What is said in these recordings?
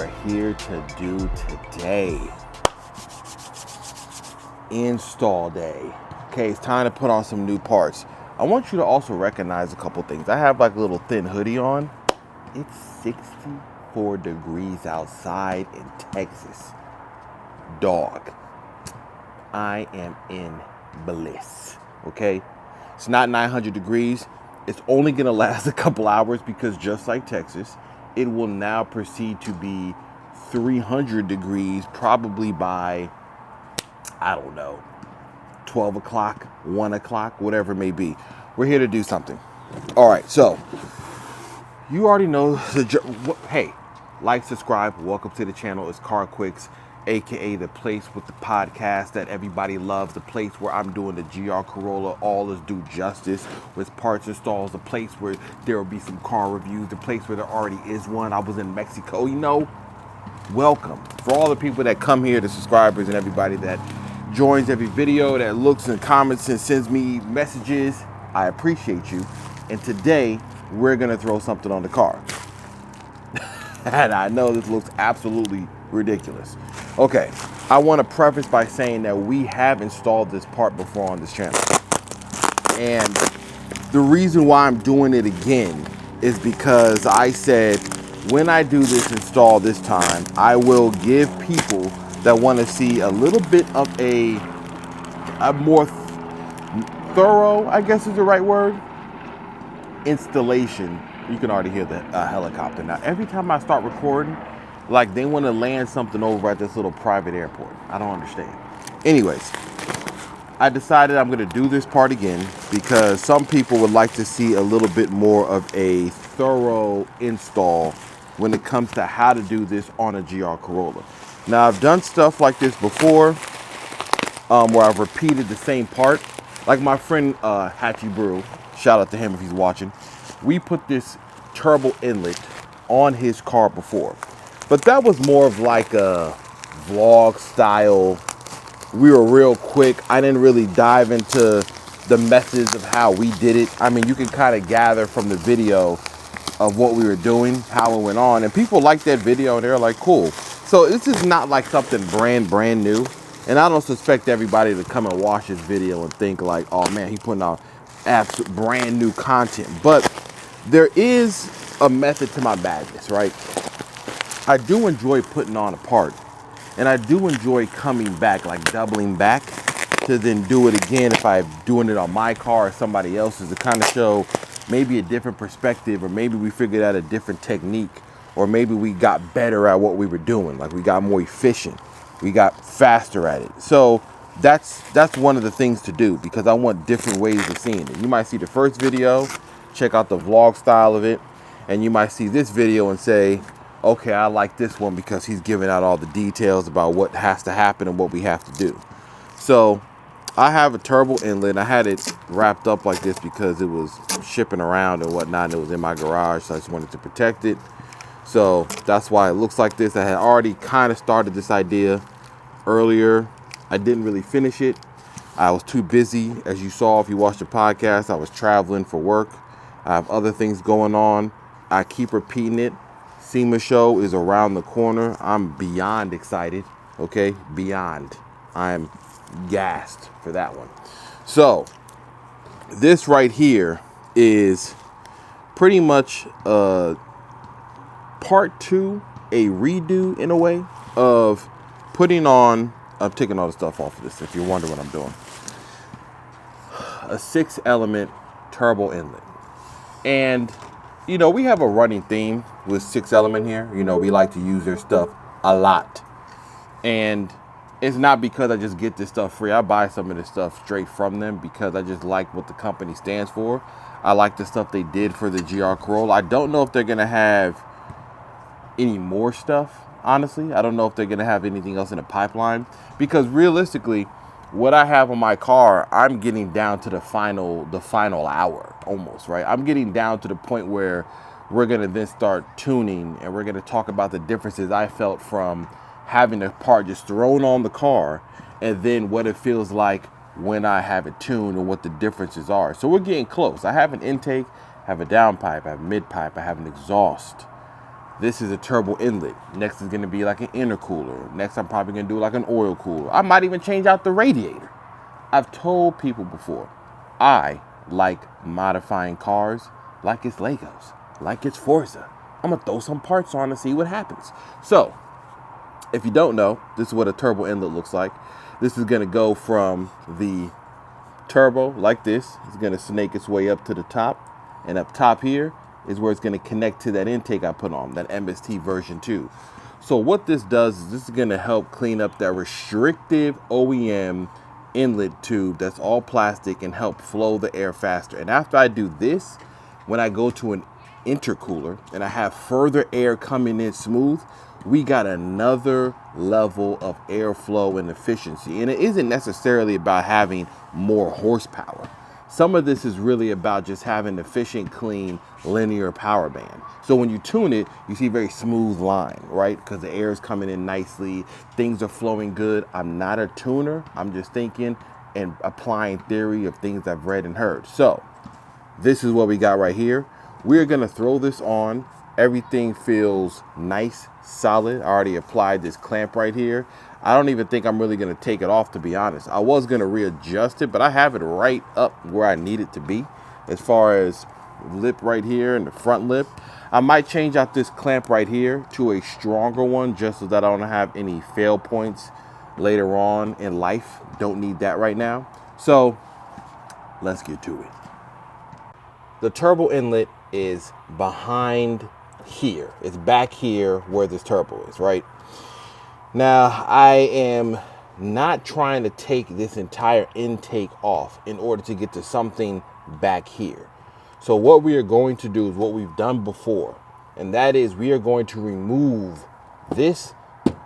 are here to do today. Install day. Okay, it's time to put on some new parts. I want you to also recognize a couple things. I have like a little thin hoodie on. It's 64 degrees outside in Texas. Dog, I am in bliss. Okay, it's not 900 degrees. It's only gonna last a couple hours because just like Texas, it will now proceed to be 300 degrees probably by, I don't know, 12 o'clock, 1 o'clock, whatever it may be. We're here to do something. All right, so you already know hey, like, subscribe, welcome to the channel. It's CarQuicks, aka the place with the podcast that everybody loves, the place where I'm doing the GR Corolla all is due justice with parts installs, the place where there will be some car reviews, the place where there already is one. I was in Mexico, you know. Welcome. For all the people that come here, the subscribers and everybody that joins every video, that looks and comments and sends me messages, I appreciate you. And today we're gonna throw something on the car. And I know this looks absolutely ridiculous. Okay, I want to preface by saying that we have installed this part before on this channel. And the reason why I'm doing it again is because I said when I do this install this time, I will give people that want to see a little bit of a more thorough, I guess is the right word, installation. You can already hear the helicopter. Now, every time I start recording, like they want to land something over at this little private airport. I don't understand. Anyways, I decided I'm going to do this part again because some people would like to see a little bit more of a thorough install when it comes to how to do this on a GR Corolla. Now, I've done stuff like this before where I've repeated the same part. Like my friend Hatchy Brew, shout out to him if he's watching. We put this turbo inlet on his car before, but that was more of like a vlog style. We were real quick. I didn't really dive into the methods of how we did it. I mean, you can kind of gather from the video of what we were doing, how it went on, and people liked that video and they're like, cool. So this is not like something brand new, and I don't suspect everybody to come and watch this video and think like, oh man, he putting out absolute brand new content. But there is a method to my madness, right? I do enjoy putting on a part, and I do enjoy coming back, like doubling back to then do it again if I'm doing it on my car or somebody else's, to kind of show maybe a different perspective, or maybe we figured out a different technique, or maybe we got better at what we were doing, like we got more efficient, we got faster at it. So that's one of the things to do, because I want different ways of seeing it. You might see the first video, check out the vlog style of it, and you might see this video and say, okay, I like this one because he's giving out all the details about what has to happen and what we have to do. So I have a turbo inlet. I had it wrapped up like this because it was shipping around and whatnot, and it was in my garage, so I just wanted to protect it. So that's why it looks like this. I had already kind of started this idea earlier. I didn't really finish it. I was too busy. As you saw, if you watched the podcast, I was traveling for work. I have other things going on. I keep repeating it. SEMA show is around the corner. I'm beyond excited. Okay, beyond. I'm gassed for that one. So this right here is pretty much part two, a redo in a way of putting on, I'm taking all the stuff off of this if you're wondering what I'm doing, a 6-element turbo inlet. And you know, we have a running theme with 6-element here. You know, we like to use their stuff a lot, and it's not because I just get this stuff free. I buy some of this stuff straight from them because I just like what the company stands for. I like the stuff they did for the GR Corolla. I don't know if they're gonna have any more stuff, honestly. I don't know if they're gonna have anything else in the pipeline, because realistically, what I have on my car, I'm getting down to the final hour almost, right? I'm getting down to the point where we're gonna then start tuning, and we're gonna talk about the differences I felt from having a part just thrown on the car, and then what it feels like when I have it tuned and what the differences are. So we're getting close. I have an intake, I have a downpipe, I have a mid pipe, I have an exhaust. This is a turbo inlet. Next is going to be like an intercooler. Next, I'm probably going to do like an oil cooler. I might even change out the radiator. I've told people before, I like modifying cars like it's Legos, like it's Forza. I'm going to throw some parts on and see what happens. So, if you don't know, this is what a turbo inlet looks like. This is going to go from the turbo like this. It's going to snake its way up to the top. And up top here is where it's going to connect to that intake I put on, that MST version 2. So what this does is this is going to help clean up that restrictive OEM inlet tube that's all plastic and help flow the air faster. And after I do this, when I go to an intercooler and I have further air coming in smooth, we got another level of airflow and efficiency. And it isn't necessarily about having more horsepower. Some of this is really about just having efficient, clean, linear power band. So when you tune it, you see a very smooth line, right? Because the air is coming in nicely, things are flowing good. I'm not a tuner. I'm just thinking and applying theory of things I've read and heard. So this is what we got right here. We're gonna throw this on. Everything feels nice, solid. I already applied this clamp right here. I don't even think I'm really gonna take it off, to be honest. I was gonna readjust it, but I have it right up where I need it to be. As far as lip right here and the front lip, I might change out this clamp right here to a stronger one just so that I don't have any fail points later on in life. Don't need that right now. So let's get to it. The turbo inlet is behind here. It's back here where this turbo is, right? Now, I am not trying to take this entire intake off in order to get to something back here. So what we are going to do is what we've done before, and that is we are going to remove this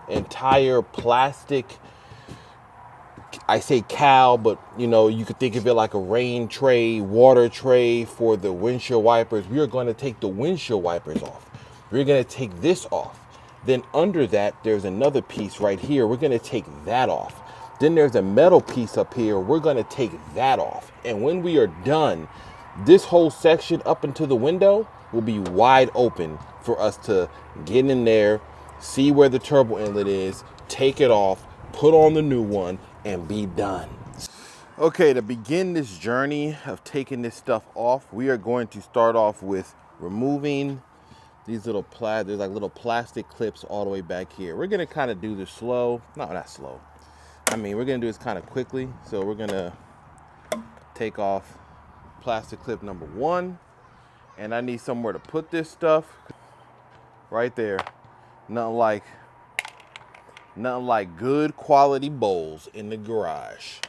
entire plastic, I say cowl, but you know, you could think of it like a rain tray, water tray for the windshield wipers. We are going to take the windshield wipers off. We're going to take this off. Then under that, there's another piece right here. We're going to take that off. Then there's a metal piece up here. We're going to take that off. And when we are done, this whole section up into the window will be wide open for us to get in there, see where the turbo inlet is, take it off, put on the new one, and be done. Okay, to begin this journey of taking this stuff off, we are going to start off with removing these little there's like little plastic clips all the way back here. We're gonna kind of do this slow. No, not slow. I mean, we're gonna do this kind of quickly. So we're gonna take off plastic clip number 1. And I need somewhere to put this stuff. Right there. Nothing like good quality bowls in the garage.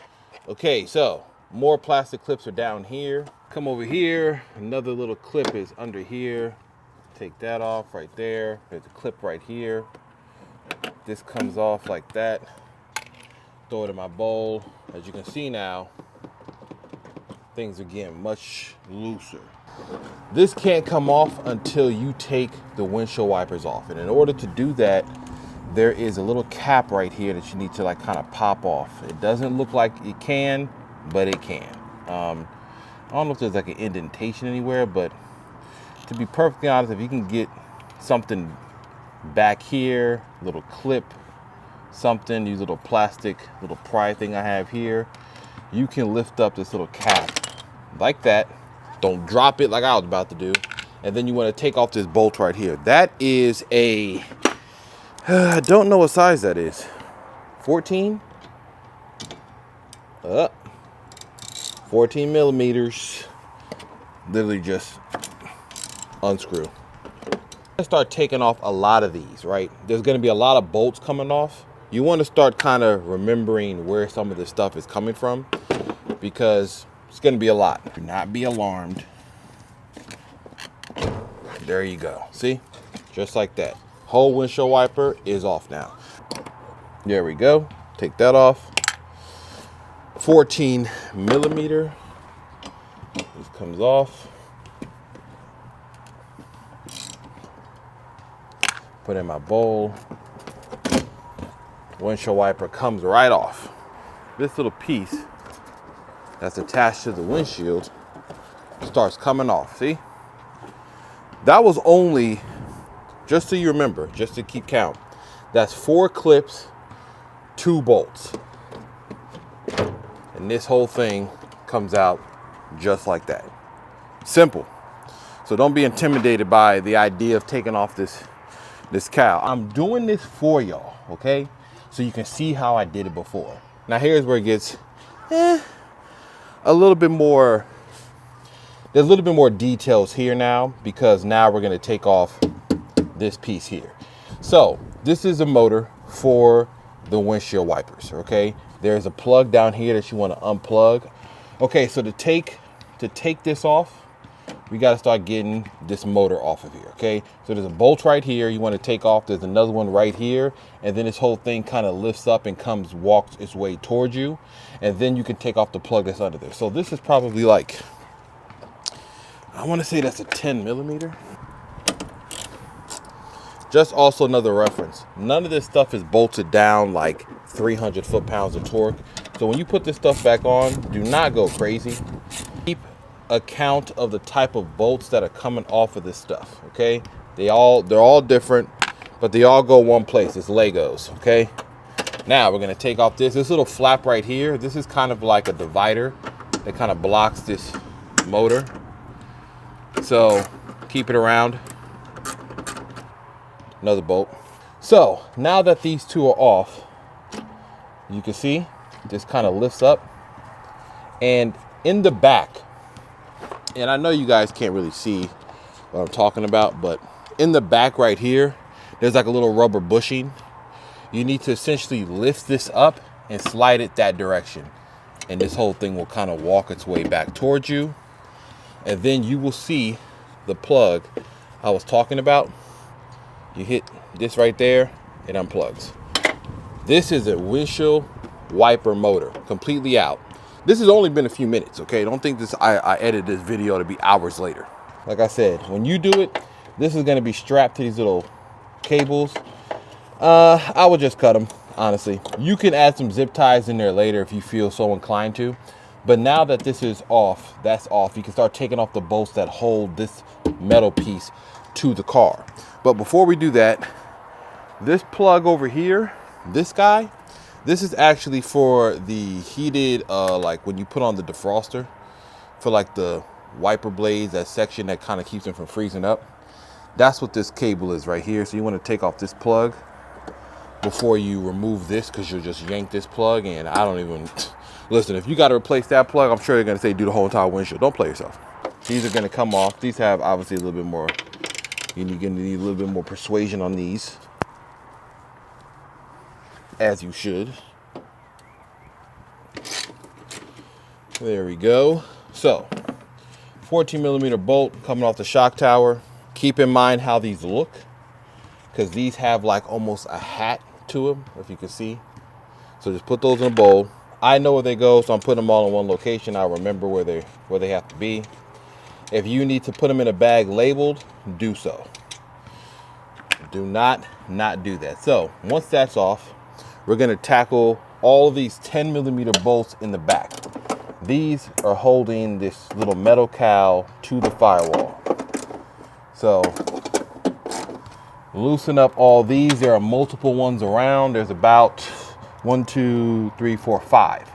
Okay, so more plastic clips are down here. Come over here. Another little clip is under here. Take that off right there. There's a clip right here. This comes off like that. Throw it in my bowl. As you can see now, things are getting much looser. This can't come off until you take the windshield wipers off. And in order to do that, there is a little cap right here that you need to like kind of pop off. It doesn't look like it can, but it can. I don't know if there's like an indentation anywhere, but to be perfectly honest, if you can get something back here, little clip, something, use little plastic, little pry thing I have here, you can lift up this little cap like that. Don't drop it like I was about to do. And then you want to take off this bolt right here. That is a, I don't know what size that is. 14? 14 millimeters. Literally just unscrew. Let's start taking off a lot of these, right? There's going to be a lot of bolts coming off. You want to start kind of remembering where some of this stuff is coming from because it's going to be a lot. Do not be alarmed. There you go. See? Just like that. Whole windshield wiper is off now. There we go. Take that off. 14 millimeter. This comes off. Put in my bowl. Windshield wiper comes right off. This little piece that's attached to the windshield starts coming off. See? That was only just so you remember, just to keep count, that's 4 clips, 2 bolts. And this whole thing comes out just like that. Simple. So don't be intimidated by the idea of taking off this cowl. I'm doing this for y'all, okay? So you can see how I did it before. Now here's where it gets a little bit more, there's a little bit more details here now, because now we're gonna take off this piece here. So this is a motor for the windshield wipers, okay? There's a plug down here that you wanna unplug. Okay, so to take this off, we got to start getting this motor off of here, okay? So there's a bolt right here you want to take off. There's another one right here, and then this whole thing kind of lifts up and walks its way towards you, and then you can take off the plug that's under there. So this is probably like, I want to say that's a 10 millimeter. Just also another reference, none of this stuff is bolted down like 300 foot-pounds of torque. So when you put this stuff back on, do not go crazy. Keep account of the type of bolts that are coming off of this stuff, okay? They're all different, but they all go one place. It's Legos, okay? Now we're gonna take off this little flap right here. This is kind of like a divider that kind of blocks this motor. So keep it around. Another bolt. So now that these two are off, you can see this kind of lifts up, and in the back, and I know you guys can't really see what I'm talking about, but in the back right here, there's like a little rubber bushing. You need to essentially lift this up and slide it that direction. And this whole thing will kind of walk its way back towards you. And then you will see the plug I was talking about. You hit this right there, it unplugs. This is a windshield wiper motor, completely out. This has only been a few minutes, okay? Don't think I edited this video to be hours later. Like I said, when you do it, this is gonna be strapped to these little cables. I would just cut them, honestly. You can add some zip ties in there later if you feel so inclined to. But now that this is off, that's off. You can start taking off the bolts that hold this metal piece to the car. But before we do that, this plug over here, this guy, this is actually for the heated, like when you put on the defroster, for like the wiper blades, that section that kind of keeps them from freezing up. That's what this cable is right here. So you want to take off this plug before you remove this, because you'll just yank this plug, and I don't even, listen, if you got to replace that plug, I'm sure they're going to say do the whole entire windshield. Don't play yourself. These are going to come off. These have obviously a little bit more, you're going to need a little bit more persuasion on these, as you should. There we go. So 14 millimeter bolt coming off the shock tower. Keep in mind how these look, because these have like almost a hat to them, if you can see. So just put those in a bowl. I know where they go, so I'm putting them all in one location. I'll remember where they have to be. If you need to put them in a bag labeled, do so. Do not do that. So once that's off, we're going to tackle all of these 10 millimeter bolts in the back. These are holding this little metal cowl to the firewall. So loosen up all these. There are multiple ones around. There's about 1, 2, 3, 4, 5.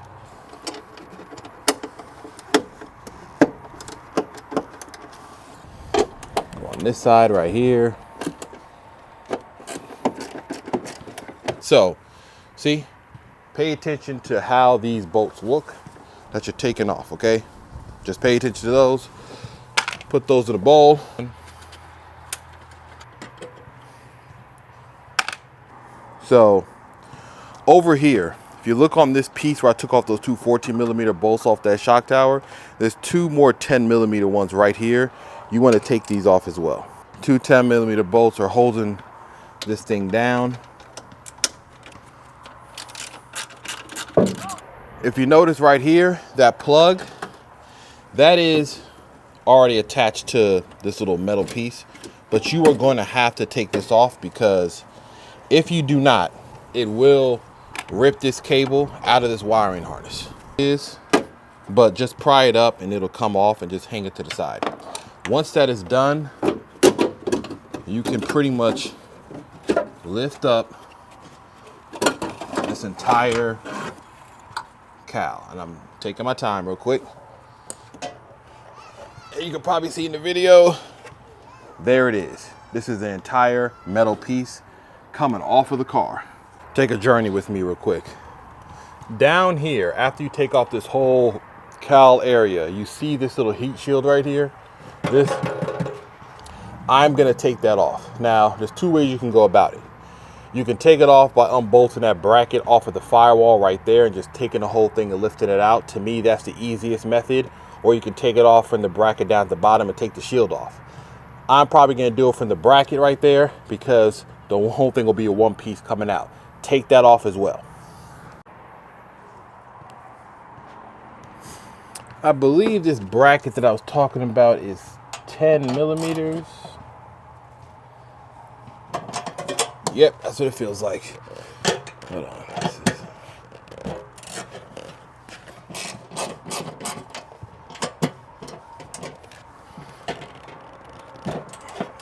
Go on this side right here. So, see, pay attention to how these bolts look that you're taking off, okay? Just pay attention to those. Put those in a bowl. So, over here, if you look on this piece where I took off those two 14 millimeter bolts off that shock tower, there's 2 more 10 millimeter ones right here. You want to take these off as well. 2 10 millimeter bolts are holding this thing down. If you notice right here, that plug, that is already attached to this little metal piece, but you are going to have to take this off, because if you do not, it will rip this cable out of this wiring harness. But just pry it up and it'll come off, and just hang it to the side. Once that is done, you can pretty much lift up this entire cowl. And I'm taking my time real quick. And you can probably see in the video, there it is. This is the entire metal piece coming off of the car. Take a journey with me real quick. Down here, after you take off this whole cowl area, you see this little heat shield right here? I'm gonna take that off. Now, there's two ways you can go about it. You can take it off by unbolting that bracket off of the firewall right there and just taking the whole thing and lifting it out. To me, that's the easiest method. Or you can take it off from the bracket down at the bottom and take the shield off. I'm probably gonna do it from the bracket right there because the whole thing will be a one piece coming out. Take that off as well. I believe this bracket that I was talking about is 10 millimeters. Yep, that's what it feels like. Hold on.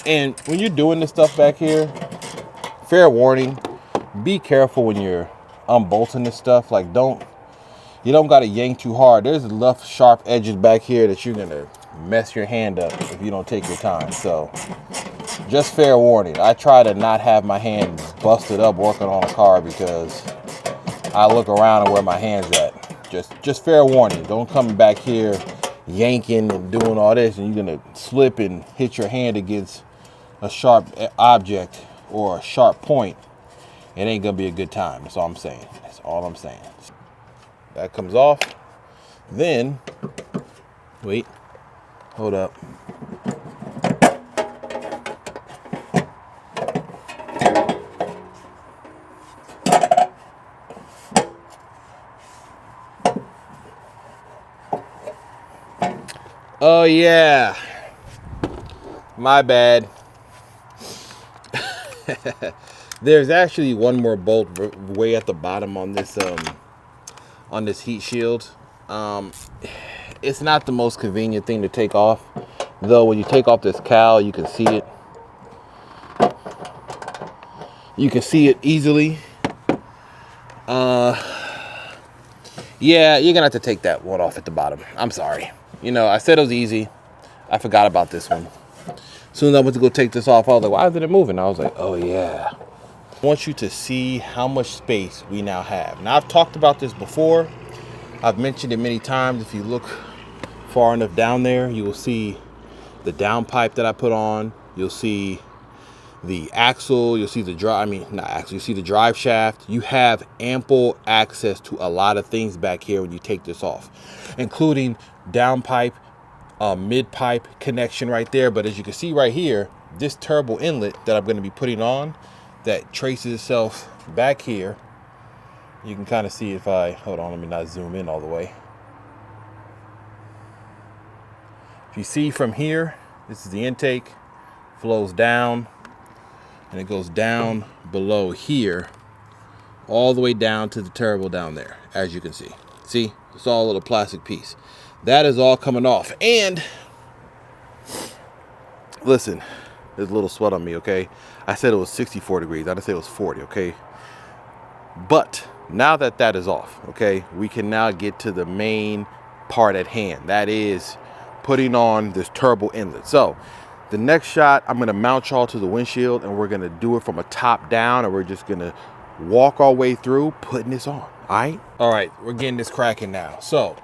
And when you're doing this stuff back here, fair warning, be careful when you're unbolting this stuff. Like, you don't got to yank too hard. There's enough sharp edges back here that you're going to mess your hand up if you don't take your time. So just fair warning. I try to not have my hand busted up working on a car because I look around and where my hand's at. Just fair warning. Don't come back here yanking and doing all this and you're going to slip and hit your hand against a sharp object or a sharp point. It ain't going to be a good time. That's all I'm saying. That's all I'm saying. That comes off. Then, wait, hold up. Oh yeah, my bad. There's actually one more bolt way at the bottom on this heat shield. It's not the most convenient thing to take off, though. When you take off this cowl, you can see it. You can see it easily. Yeah, you're gonna have to take that one off at the bottom. I'm sorry. You know, I said it was easy. I forgot about this one. As soon as I went to go take this off, I was like, why isn't it moving? I was like, oh yeah. I want you to see how much space we now have. Now, I've talked about this before. I've mentioned it many times. If you look far enough down there, you will see the downpipe that I put on. You'll see the axle. You'll see the you'll see the drive shaft. You have ample access to a lot of things back here when you take this off, including downpipe, mid-pipe connection right there. But as you can see right here, this turbo inlet that I'm going to be putting on that traces itself back here. You can kind of see if hold on, let me not zoom in all the way. If you see from here, this is the intake, flows down, and it goes down below here, all the way down to the turbo down there, as you can see. See, it's all a little plastic piece. That is all coming off. And listen, there's a little sweat on me, okay? I said it was 64 degrees. I didn't say it was 40, okay? But now that that is off, okay, we can now get to the main part at hand. That is putting on this turbo inlet. So the next shot, I'm going to mount y'all to the windshield, and we're going to do it from a top down, and we're just going to walk our way through putting this on. All right, we're getting this cracking now. So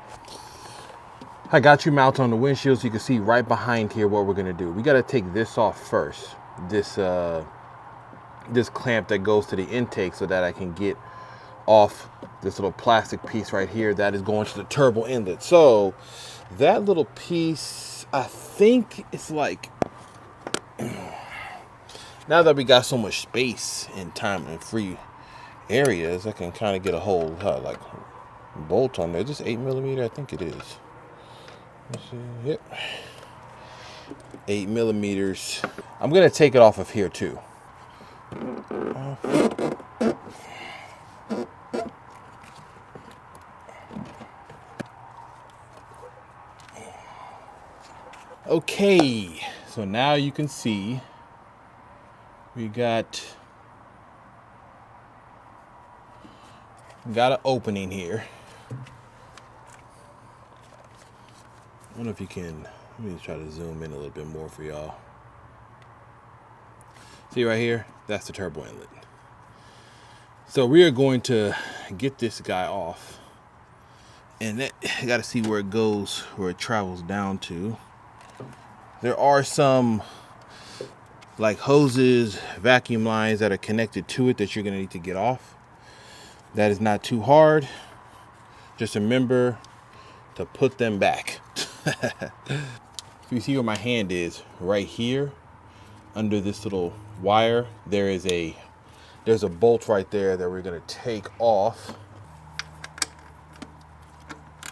I got you mounted on the windshield so you can see right behind here what we're going to do. We got to take this off first. This clamp that goes to the intake so that I can get off this little plastic piece right here that is going to the turbo inlet. So that little piece, I think it's like, now that we got so much space and time and free areas, I can kind of get a whole like bolt on there. Just 8 millimeter, I think it is. Let's see. Yep, 8 millimeters. I'm gonna take it off of here too. Okay, so now you can see We got an opening here. I don't know if you can, let me try to zoom in a little bit more for y'all. See right here, that's the turbo inlet. So we are going to get this guy off, and that, I got to see where it goes, where it travels down to. There are some like hoses, vacuum lines that are connected to it that you're going to need to get off. That is not too hard. Just remember to put them back. If you see where my hand is, right here under this little wire, there's a bolt right there that we're going to take off.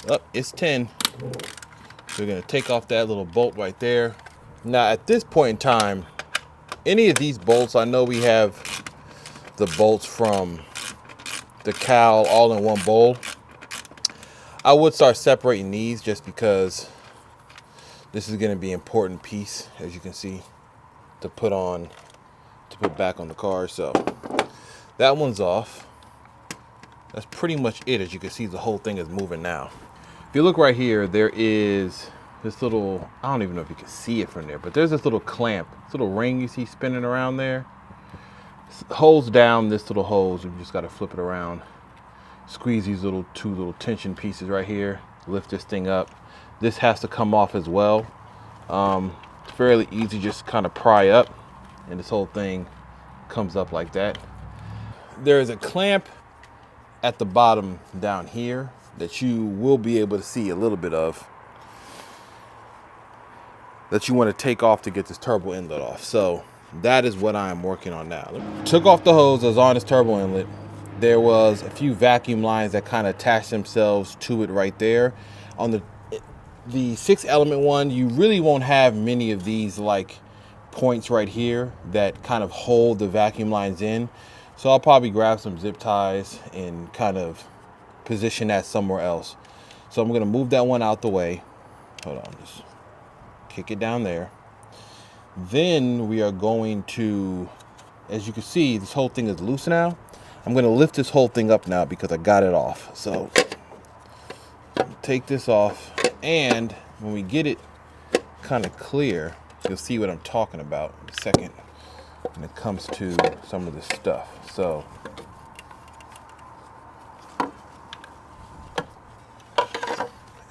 Oh, it's 10. So we're going to take off that little bolt right there. Now at this point in time, any of these bolts, I know we have the bolts from the Cowl all in one bowl. I would start separating these just because this is going to be an important piece, as you can see, to put back on the car. So that one's off. That's pretty much it. As you can see, the whole thing is moving now. If you look right here, there is this little, I don't even know if you can see it from there, but there's this little clamp, this little ring you see spinning around there. It holds down this little hose. You just got to flip it around. Squeeze these two little tension pieces right here. Lift this thing up. This has to come off as well. It's fairly easy, just kind of pry up, and this whole thing comes up like that. There is a clamp at the bottom down here that you will be able to see a little bit of, that you want to take off to get this turbo inlet off. So that is what I'm working on now. Took off the hose that was on this turbo inlet. There was a few vacuum lines that kind of attached themselves to it right there. On the 6-element one, you really won't have many of these like points right here that kind of hold the vacuum lines in. So I'll probably grab some zip ties and kind of position that somewhere else. So I'm going to move that one out the way. Hold on, just kick it down there. Then we are going to, as you can see, this whole thing is loose now. I'm going to lift this whole thing up now because I got it off. So take this off, and when we get it kind of clear, you'll see what I'm talking about in a second when it comes to some of this stuff. So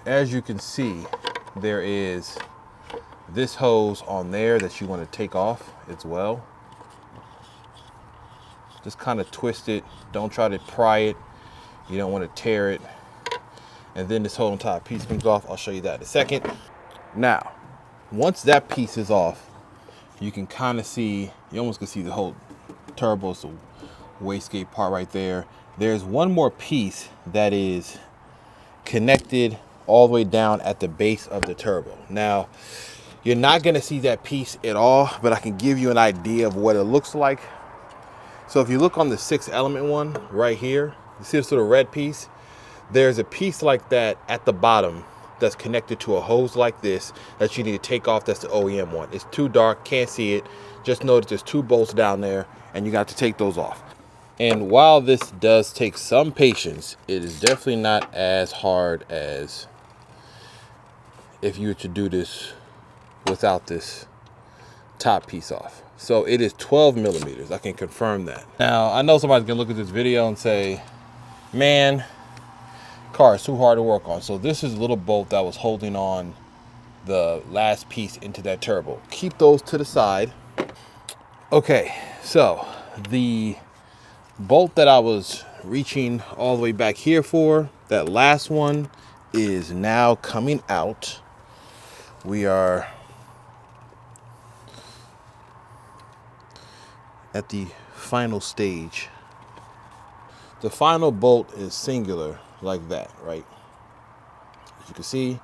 as you can see, there is this hose on there that you want to take off as well. Just kind of twist it. Don't try to pry it. You don't want to tear it. And then this whole entire piece comes off. I'll show you that in a second. Now, once that piece is off, you can kind of see, you almost can see the whole turbo, so wastegate part right there. There's one more piece that is connected all the way down at the base of the turbo. Now, you're not going to see that piece at all, but I can give you an idea of what it looks like. So if you look on the 6-element one right here, you see this little red piece? There's a piece like that at the bottom that's connected to a hose like this that you need to take off. That's the OEM one. It's too dark, can't see it. Just know that there's 2 bolts down there and you got to take those off. And while this does take some patience, it is definitely not as hard as if you were to do this without this top piece off. So it is 12 millimeters. I can confirm that. Now, I know somebody's gonna look at this video and say, man, car is too hard to work on. So this is a little bolt that was holding on the last piece into that turbo. Keep those to the side. Okay, so the bolt that I was reaching all the way back here for, that last one, is now coming out. We are at the final stage. The final bolt is singular like that, right? As you can see,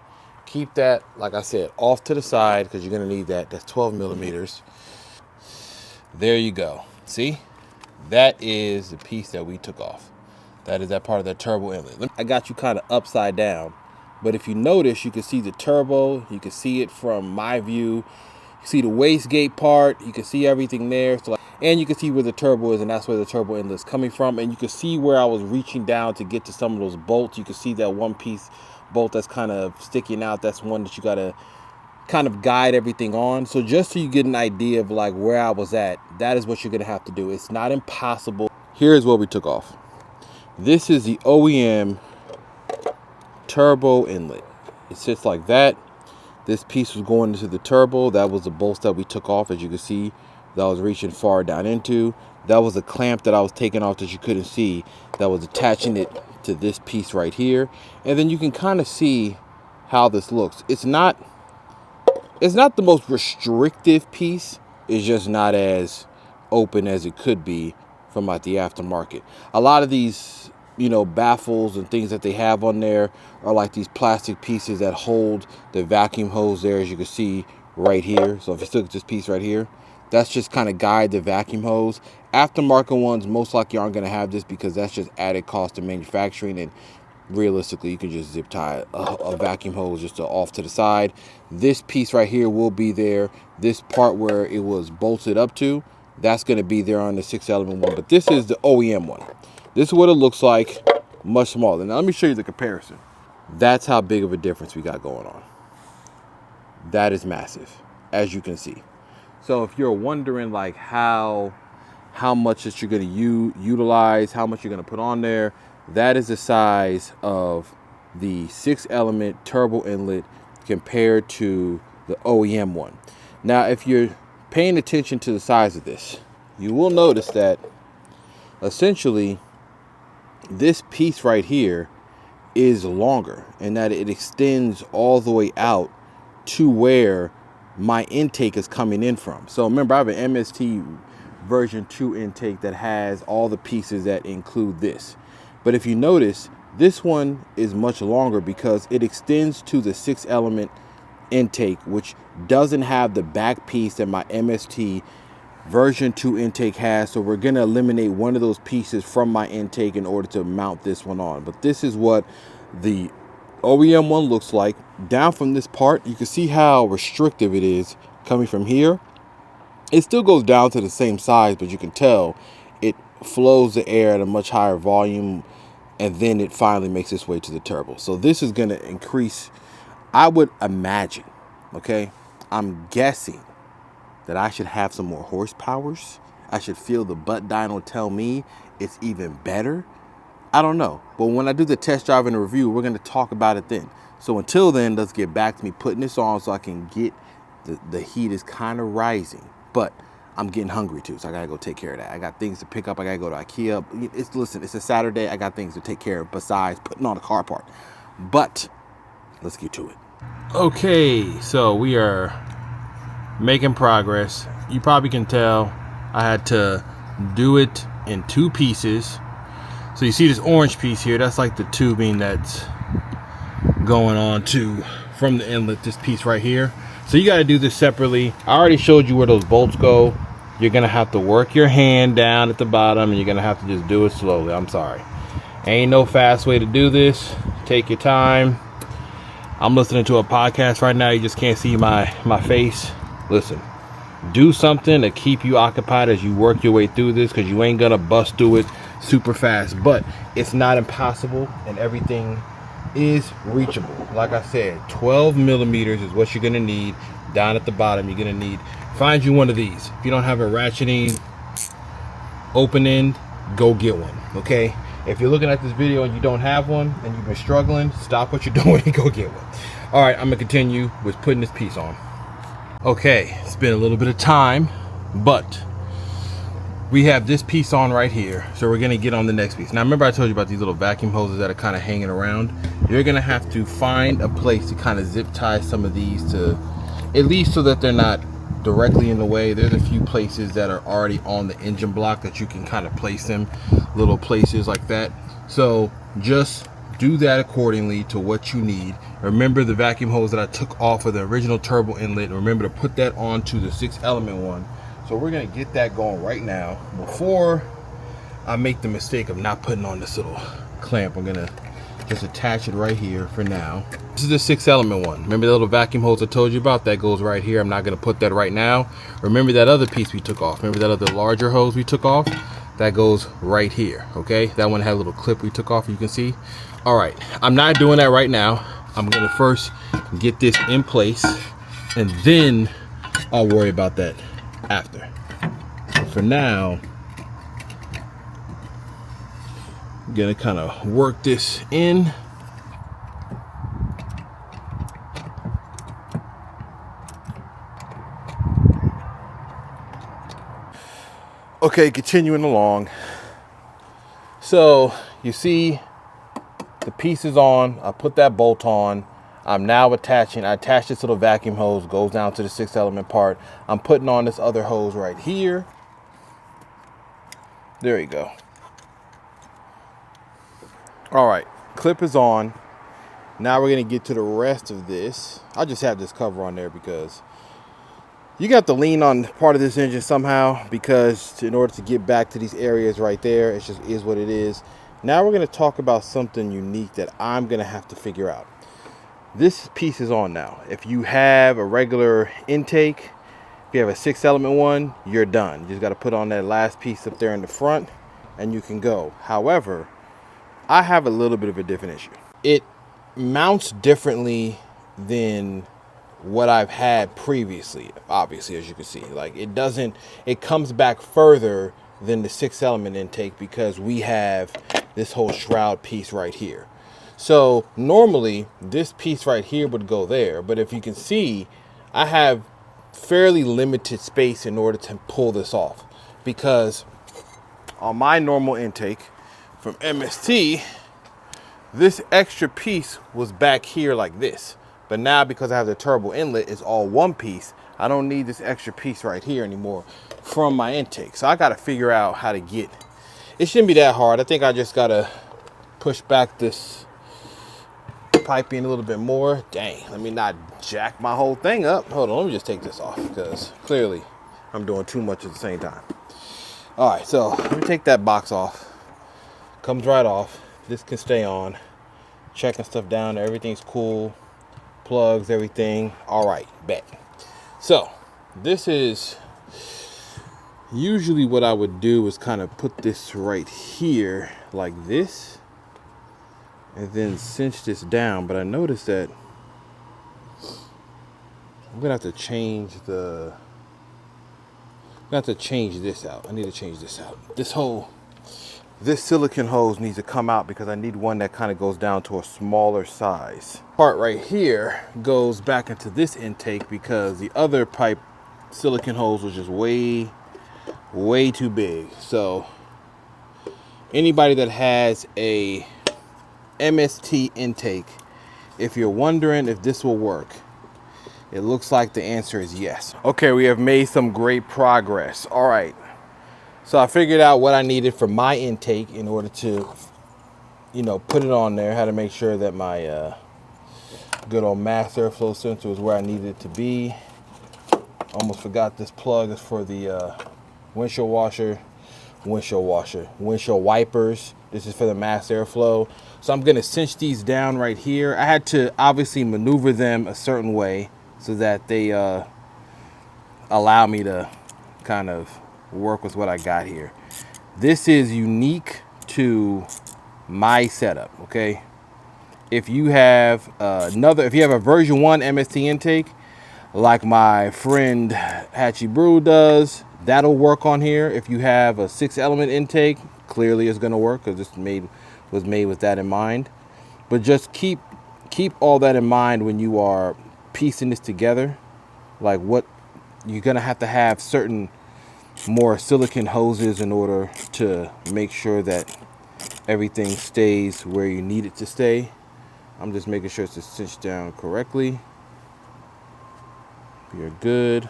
keep that, like I said, off to the side because you're going to need that. That's 12 millimeters. There you go. See? That is the piece that we took off. That is that part of that turbo inlet. I got you kind of upside down, but if you notice, you can see the turbo. You can see it from my view. You see the wastegate part. You can see everything there. So and you can see where the turbo is, and that's where the turbo inlet is coming from. And you can see where I was reaching down to get to some of those bolts. You can see that one piece bolt that's kind of sticking out. That's one that you got to kind of guide everything on. So just so you get an idea of like where I was at, that is what you're going to have to do. It's not impossible. Here's what we took off. This is the OEM turbo inlet. It sits like that. This piece was going into the turbo. That was the bolts that we took off, as you can see, that I was reaching far down into. That was a clamp that I was taking off that you couldn't see, that was attaching it to this piece right here. And then you can kind of see how this looks. It's not the most restrictive piece. It's just not as open as it could be from like the aftermarket. A lot of these, you know, baffles and things that they have on there are like these plastic pieces that hold the vacuum hose there, as you can see right here. So if you look at this piece right here, that's just kind of guide the vacuum hose. Aftermarket ones most likely aren't going to have this because that's just added cost of manufacturing, and realistically you can just zip tie a vacuum hose just off to the side. This piece right here will be there. This part where it was bolted up to, that's going to be there on the 6-element one, but this is the OEM one. This is what it looks like, much smaller. Now let me show you the comparison. That's how big of a difference we got going on. That is massive, as you can see. So if you're wondering like how much that you're going to utilize, how much you're going to put on there, that is the size of the 6-element turbo inlet compared to the OEM one. Now, if you're paying attention to the size of this, you will notice that essentially this piece right here is longer, and that it extends all the way out to where my intake is coming in from. So remember, I have an MST version 2 intake that has all the pieces that include this. But if you notice, this one is much longer because it extends to the 6-element intake, which doesn't have the back piece that my MST version 2 intake has. So we're going to eliminate one of those pieces from my intake in order to mount this one on. But this is what the OEM one looks like. Down from this part, you can see how restrictive it is coming from here. It still goes down to the same size, but you can tell it flows the air at a much higher volume, and then it finally makes its way to the turbo. So this is going to increase, I would imagine, okay, I'm guessing that I should have some more horsepowers. I should feel the butt dyno tell me it's even better. I don't know. But when I do the test drive and the review, we're going to talk about it then. So until then, let's get back to me putting this on so I can get, the heat is kind of rising, but I'm getting hungry too. So I got to go take care of that. I got things to pick up. I got to go to IKEA. Listen, it's a Saturday. I got things to take care of besides putting on a car part. But let's get to it. Okay, so we are making progress. You probably can tell I had to do it in 2 pieces. So you see this orange piece here, that's like the tubing that's going on to from the inlet, this piece right here. So you got to do this separately. I already showed you where those bolts go. You're gonna have to work your hand down at the bottom, and you're gonna have to just do it slowly. I'm sorry, ain't no fast way to do this. Take your time. I'm listening to a podcast right now. You just can't see my face. Listen, do something to keep you occupied as you work your way through this, because you ain't gonna bust through it super fast, but it's not impossible, and everything is reachable. Like I said, 12 millimeters is what you're gonna need. Down at the bottom, you're gonna need, find you one of these. If you don't have a ratcheting open end, go get one. Okay, if you're looking at this video and you don't have one and you've been struggling, stop what you're doing and go get one. All right, I'm gonna continue with putting this piece on. Okay, it's been a little bit of time, but we have this piece on right here, so we're gonna get on the next piece. Now remember I told you about these little vacuum hoses that are kind of hanging around. You're gonna have to find a place to kind of zip tie some of these, to at least so that they're not directly in the way. There's a few places that are already on the engine block that you can kind of place them, little places like that. So just do that accordingly to what you need. Remember the vacuum hose that I took off of the original turbo inlet, remember to put that onto the 6-element one. So we're gonna get that going right now before I make the mistake of not putting on this little clamp. I'm gonna just attach it right here for now. This is the 6-element one. Remember the little vacuum hose I told you about? That goes right here. I'm not gonna put that right now. Remember that other piece we took off? Remember that other larger hose we took off? That goes right here, okay? That one had a little clip we took off, you can see. All right, I'm not doing that right now. I'm gonna first get this in place and then I'll worry about that after. But for now, I'm gonna kind of work this in. Okay, continuing along. So you see the piece is on. I put that bolt on. I'm now attaching. I attach this little vacuum hose, goes down to the 6-element part. I'm putting on this other hose right here. There you go. All right, clip is on. Now we're gonna get to the rest of this. I'll just have this cover on there because you got to lean on part of this engine somehow, because in order to get back to these areas right there, it just is what it is. Now we're going to talk about something unique that I'm going to have to figure out. This piece is on now. If you have a regular intake, if you have a 6-element one, you're done. You just got to put on that last piece up there in the front and you can go. However, I have a little bit of a different issue. It mounts differently than what I've had previously, obviously, as you can see. Like, it comes back further than the 6-element intake because we have this whole shroud piece right here. So normally this piece right here would go there, but if you can see, I have fairly limited space in order to pull this off, because on my normal intake from MST, this extra piece was back here like this. But now, because I have the turbo inlet, it's all one piece. I don't need this extra piece right here anymore from my intake. So I got to figure out how to get. It shouldn't be that hard. I think I just got to push back this piping a little bit more. Dang, let me not jack my whole thing up. Hold on, let me just take this off because clearly I'm doing too much at the same time. All right, so let me take that box off. Comes right off. This can stay on. Checking stuff down. Everything's cool. Plugs, everything. All right, bet. So this is usually what I would do is kind of put this right here like this and then cinch this down. But I noticed that I'm gonna have to change the this out. I need to change this out. This silicone hose needs to come out because I need one that kind of goes down to a smaller size. Part right here goes back into this intake because the other pipe silicone hose was just way too big. So anybody that has a MST intake, if you're wondering if this will work, it looks like the answer is yes. Okay, we have made some great progress. All right. So I figured out what I needed for my intake in order to, put it on there. How to make sure that my good old mass airflow sensor is where I needed it to be. Almost forgot this plug is for the windshield wipers. This is for the mass airflow. So I'm gonna cinch these down right here. I had to obviously maneuver them a certain way so that they allow me to kind of work with what I got here. This is unique to my setup, okay? If you have if you have a version 1 MST intake, like my friend Hatchie Brew does, that'll work on here. If you have a 6-element intake, clearly it's gonna work because this was made with that in mind. But just keep all that in mind when you are piecing this together. Like, what you're gonna have certain more silicone hoses in order to make sure that everything stays where you need it to stay. I'm just making sure it's cinched down correctly. We're good.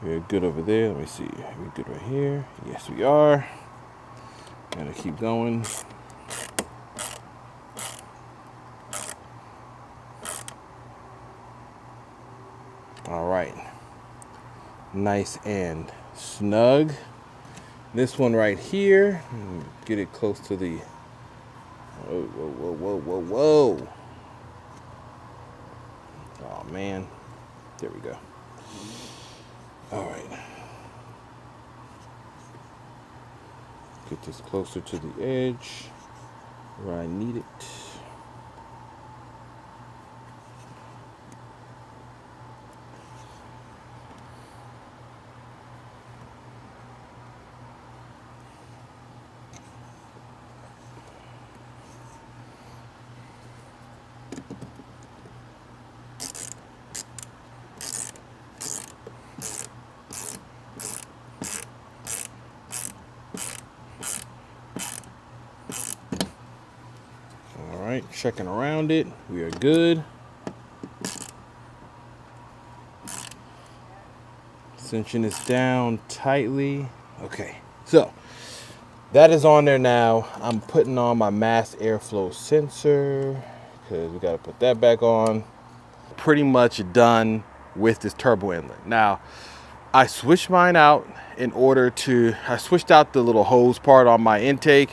We're good over there. Let me see. We're good right here. Yes, we are. Gotta keep going. All right. Nice and snug. This one right here, get it close to the Whoa, whoa, whoa, whoa, whoa, whoa. Oh, man. There we go. All right. Get this closer to the edge where I need it. All right, checking around it. We are good. Cinching this down tightly. Okay, so that is on there now. I'm putting on my mass airflow sensor because we got to put that back on. Pretty much done with this turbo inlet. Now, I switched mine out I switched out the little hose part on my intake.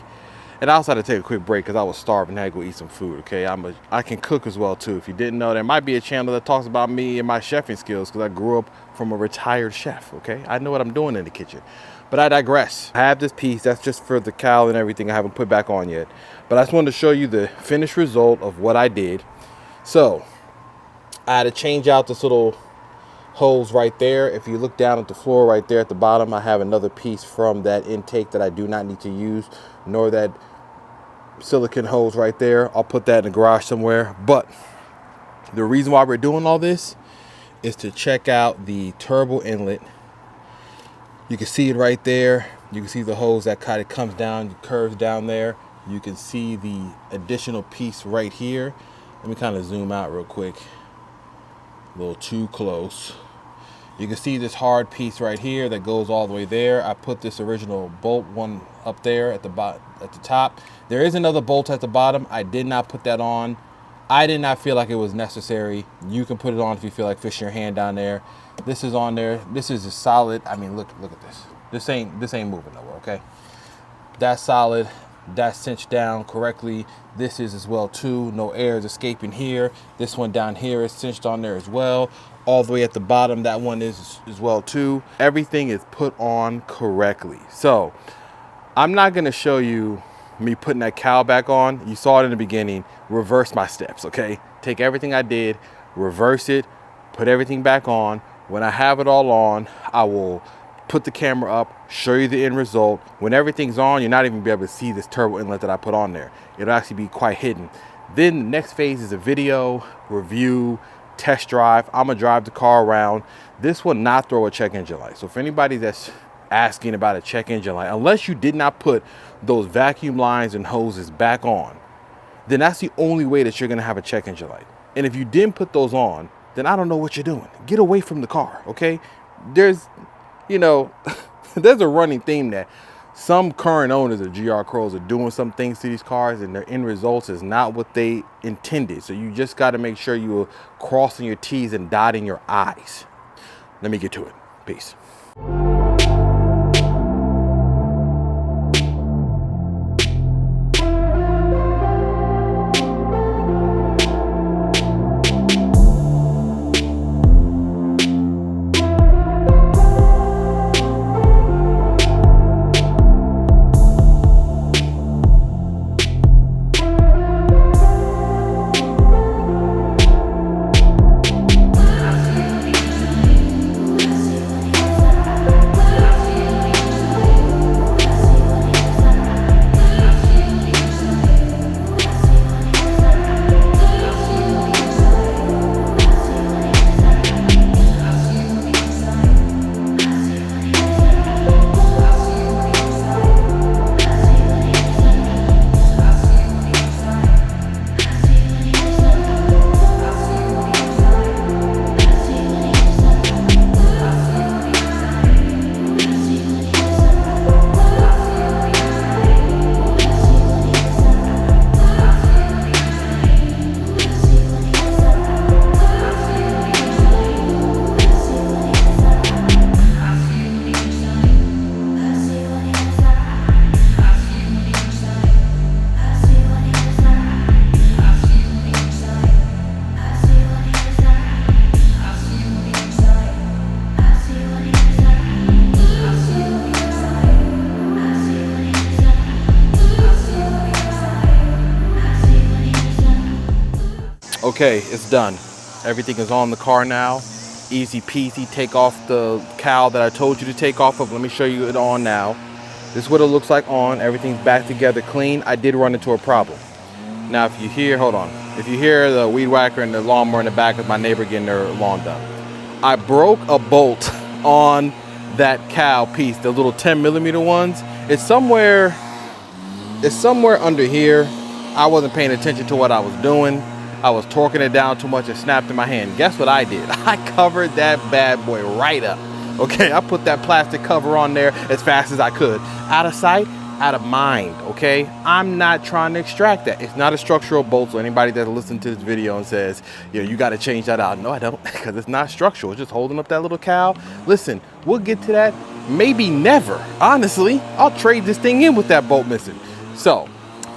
And I also had to take a quick break because I was starving and I had to go eat some food, okay? I can cook as well, too. If you didn't know, there might be a channel that talks about me and my chefing skills because I grew up from a retired chef, okay? I know what I'm doing in the kitchen. But I digress. I have this piece. That's just for the cowl and everything I haven't put back on yet. But I just wanted to show you the finished result of what I did. So, I had to change out this little hose right there. If you look down at the floor right there at the bottom, I have another piece from that intake that I do not need to use, nor that silicone hose right there. I'll put that in the garage somewhere. But the reason why we're doing all this is to check out the turbo inlet. You can see it right there. You can see the hose that kind of comes down, curves down there. You can see the additional piece right here. Let me kind of zoom out real quick. A little too close. You can see this hard piece right here that goes all the way there. I put this original bolt one up there at the top. There is another bolt at the bottom. I did not put that on. I did not feel like it was necessary. You can put it on if you feel like fishing your hand down there. This is on there. This is a solid. I mean, look at this. This ain't moving nowhere, okay? That's solid. That's cinched down correctly. This is as well too. No air is escaping here. This one down here is cinched on there as well. All the way at the bottom, that one is as well too. Everything is put on correctly. So I'm not gonna show you me putting that cowl back on. You saw it in the beginning. Reverse my steps, okay? Take everything I did, reverse it, put everything back on. When I have it all on, I will put the camera up, show you the end result. When everything's on, you're not even be able to see this turbo inlet that I put on there. It'll actually be quite hidden. Then the next phase is a video, review, test drive. I'm gonna drive the car around. This will not throw a check engine light. So for anybody that's asking about a check engine light, unless you did not put those vacuum lines and hoses back on, then that's the only way that you're gonna have a check engine light. And if you didn't put those on, then I don't know what you're doing. Get away from the car, okay? There's, you know, there's a running theme that some current owners of GR Corollas are doing some things to these cars and their end results is not what they intended. So you just got to make sure you are crossing your T's and dotting your I's. Let me get to it. Peace. Okay, it's done. Everything is on the car now. Easy peasy. Take off the cowl that I told you to take off of. Let me show you it on now. This is what it looks like on. Everything's back together clean. I did run into a problem. Now, if you hear, hold on. If you hear the weed whacker and the lawnmower in the back of my neighbor getting their lawn done, I broke a bolt on that cowl piece, the little 10mm ones. It's somewhere under here. I wasn't paying attention to what I was doing. I was torquing it down too much and snapped in my hand. Guess what I did? I covered that bad boy right up. Okay, I put that plastic cover on there as fast as I could. Out of sight, out of mind, okay? I'm not trying to extract that. It's not a structural bolt, so anybody that listens to this video and says, you know, you got to change that out. No, I don't, because it's not structural. It's just holding up that little cowl. Listen, we'll get to that. Maybe never. Honestly, I'll trade this thing in with that bolt missing. So,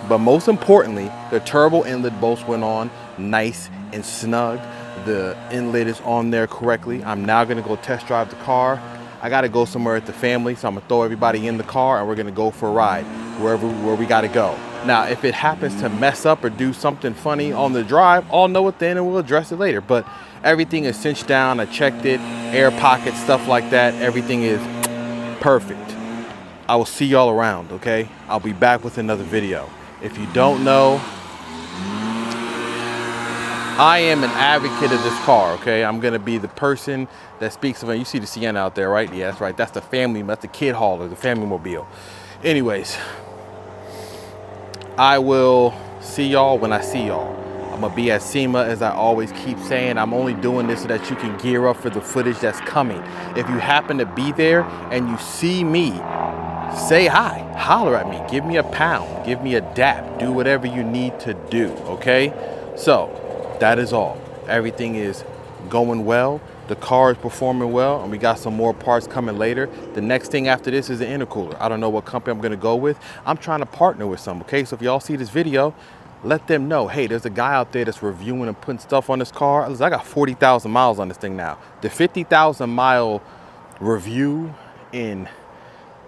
but most importantly, the turbo inlet bolts went on nice and snug. The inlet is on there correctly. I'm now gonna go test drive the car. I gotta go somewhere with the family, so I'm gonna throw everybody in the car and we're gonna go for a ride where we gotta go. Now, if it happens to mess up or do something funny on the drive, I'll know it then and we'll address it later. But everything is cinched down. I checked it, air pockets, stuff like that. Everything is perfect. I will see y'all around, okay? I'll be back with another video. If you don't know, I am an advocate of this car, okay? I'm gonna be the person that speaks of it. You see the Sienna out there, right? Yeah, that's right. That's the family, that's the kid hauler, the family mobile. Anyways, I will see y'all when I see y'all. I'm gonna be at SEMA, as I always keep saying. I'm only doing this so that you can gear up for the footage that's coming. If you happen to be there and you see me, say hi, holler at me, give me a pound, give me a dap, do whatever you need to do, okay? So, that is all. Everything is going well. The car is performing well, and we got some more parts coming later. The next thing after this is the intercooler. I don't know what company I'm gonna go with. I'm trying to partner with some, okay? So if y'all see this video, let them know, hey, there's a guy out there that's reviewing and putting stuff on this car. I got 40,000 miles on this thing now. The 50,000 mile review in,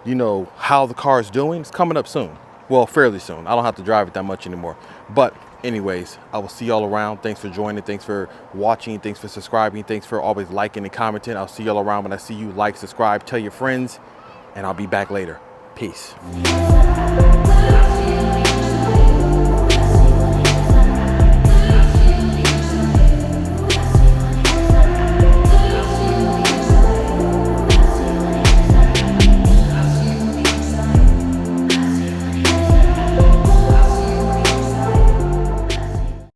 you know, how the car is doing, it's coming up soon. Well, fairly soon. I don't have to drive it that much anymore. But anyways, I will see y'all around. Thanks for joining. Thanks for watching. Thanks for subscribing. Thanks for always liking and commenting. I'll see y'all around. When I see you, like, subscribe, tell your friends, and I'll be back later. Peace.